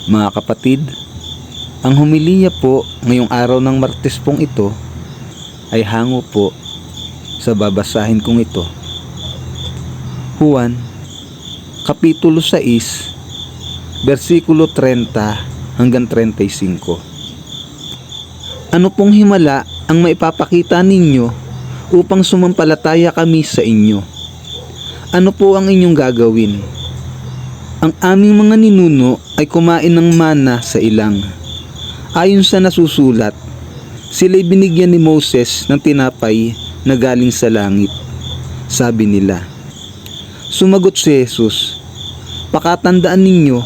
Mga kapatid, ang homilya po ngayong araw ng Martes pong ito ay hango po sa babasahin kong ito. Juan, Kapitulo 6, versikulo 30 hanggang 35. Ano pong himala ang maipapakita ninyo upang sumampalataya kami sa inyo? Ano po ang inyong gagawin? Ang aming mga ninuno ay kumain ng mana sa ilang. Ayon sa nasusulat, sila'y binigyan ni Moses ng tinapay na galing sa langit. Sabi nila. Sumagot si Jesus, pakatandaan ninyo,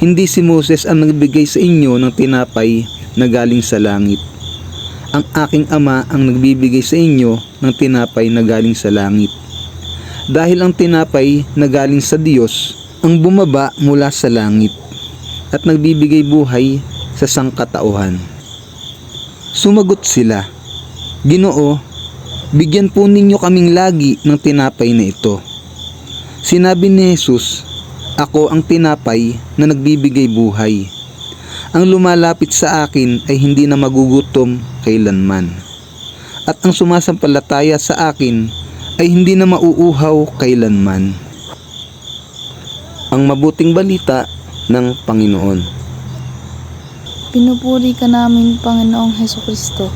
hindi si Moses ang nagbigay sa inyo ng tinapay na galing sa langit. Ang aking Ama ang nagbibigay sa inyo ng tinapay na galing sa langit. Dahil ang tinapay na galing sa Diyos ang bumaba mula sa langit at nagbibigay buhay sa sangkatauhan. Sumagot sila, Ginoo, bigyan po ninyo kaming lagi ng tinapay na ito. Sinabi ni Jesus, ako ang tinapay na nagbibigay buhay. Ang lumalapit sa akin ay hindi na magugutom kailanman. At ang sumasampalataya sa akin ay hindi na mauuhaw kailanman. Ang mabuting balita ng Panginoon. Pinupuri ka namin, Panginoong Hesukristo.